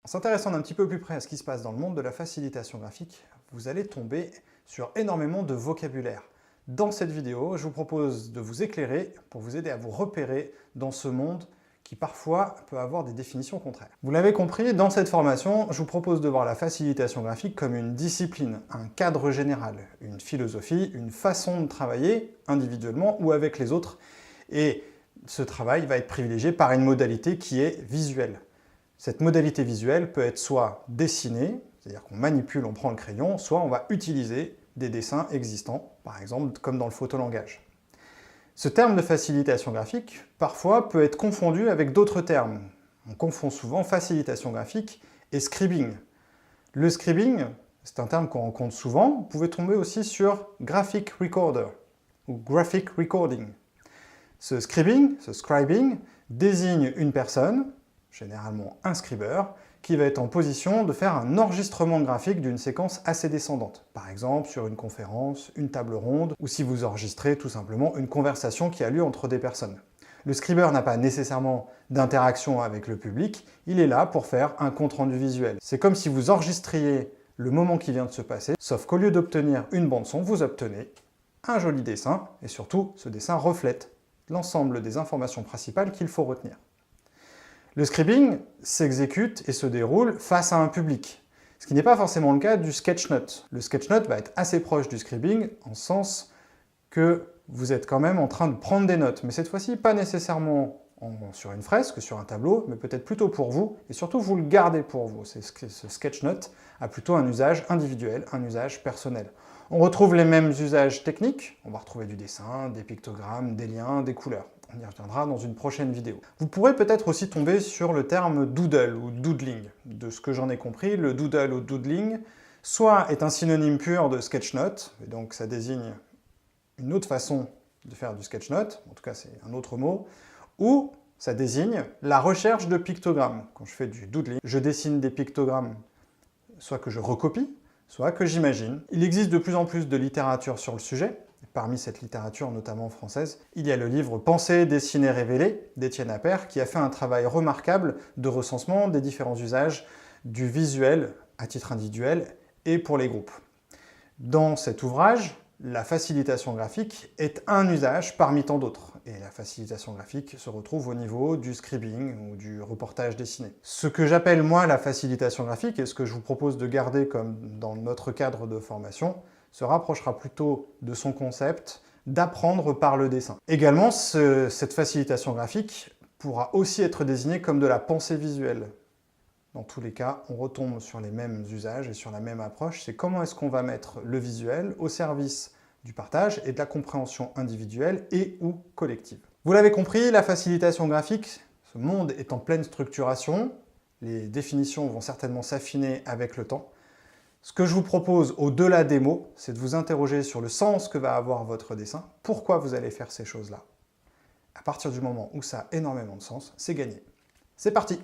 En s'intéressant d'un petit peu plus près à ce qui se passe dans le monde de la facilitation graphique, vous allez tomber sur énormément de vocabulaire. Dans cette vidéo, je vous propose de vous éclairer pour vous aider à vous repérer dans ce monde qui parfois peut avoir des définitions contraires. Vous l'avez compris, dans cette formation, je vous propose de voir la facilitation graphique comme une discipline, un cadre général, une philosophie, une façon de travailler individuellement ou avec les autres. Et ce travail va être privilégié par une modalité qui est visuelle. Cette modalité visuelle peut être soit dessinée, c'est-à-dire qu'on manipule, on prend le crayon, soit on va utiliser des dessins existants, par exemple comme dans le photolangage. Ce terme de facilitation graphique, parfois, peut être confondu avec d'autres termes. On confond souvent facilitation graphique et scribing. Le scribing, c'est un terme qu'on rencontre souvent, vous pouvez tomber aussi sur graphic recorder ou graphic recording. Ce scribing désigne une personne, généralement un scribeur, qui va être en position de faire un enregistrement graphique d'une séquence assez descendante. Par exemple, sur une conférence, une table ronde, ou si vous enregistrez tout simplement une conversation qui a lieu entre des personnes. Le scribeur n'a pas nécessairement d'interaction avec le public, il est là pour faire un compte-rendu visuel. C'est comme si vous enregistriez le moment qui vient de se passer, sauf qu'au lieu d'obtenir une bande-son, vous obtenez un joli dessin, et surtout, ce dessin reflète l'ensemble des informations principales qu'il faut retenir. Le scribing s'exécute et se déroule face à un public, ce qui n'est pas forcément le cas du sketchnote. Le sketchnote va être assez proche du scribing, en sens que vous êtes quand même en train de prendre des notes, mais cette fois-ci pas nécessairement sur une fresque, sur un tableau, mais peut-être plutôt pour vous, et surtout vous le gardez pour vous. Ce sketchnote a plutôt un usage individuel, un usage personnel. On retrouve les mêmes usages techniques, on va retrouver du dessin, des pictogrammes, des liens, des couleurs. On y reviendra dans une prochaine vidéo. Vous pourrez peut-être aussi tomber sur le terme doodle ou doodling. De ce que j'en ai compris, le doodle ou doodling soit est un synonyme pur de sketchnote, et donc ça désigne une autre façon de faire du sketchnote, en tout cas c'est un autre mot, ou ça désigne la recherche de pictogrammes. Quand je fais du doodling, je dessine des pictogrammes, soit que je recopie, soit que j'imagine. Il existe de plus en plus de littérature sur le sujet. Parmi cette littérature, notamment française, il y a le livre « Penser, dessiner, révéler » d'Étienne Appert, qui a fait un travail remarquable de recensement des différents usages du visuel à titre individuel et pour les groupes. Dans cet ouvrage, la facilitation graphique est un usage parmi tant d'autres, et la facilitation graphique se retrouve au niveau du scribing ou du reportage dessiné. Ce que j'appelle moi la facilitation graphique, et ce que je vous propose de garder comme dans notre cadre de formation, se rapprochera plutôt de son concept d'apprendre par le dessin. Également, cette facilitation graphique pourra aussi être désignée comme de la pensée visuelle. Dans tous les cas, on retombe sur les mêmes usages et sur la même approche, c'est comment est-ce qu'on va mettre le visuel au service du partage et de la compréhension individuelle et ou collective. Vous l'avez compris, la facilitation graphique, ce monde est en pleine structuration, les définitions vont certainement s'affiner avec le temps. Ce que je vous propose au-delà des mots, c'est de vous interroger sur le sens que va avoir votre dessin, pourquoi vous allez faire ces choses-là. À partir du moment où ça a énormément de sens, c'est gagné. C'est parti!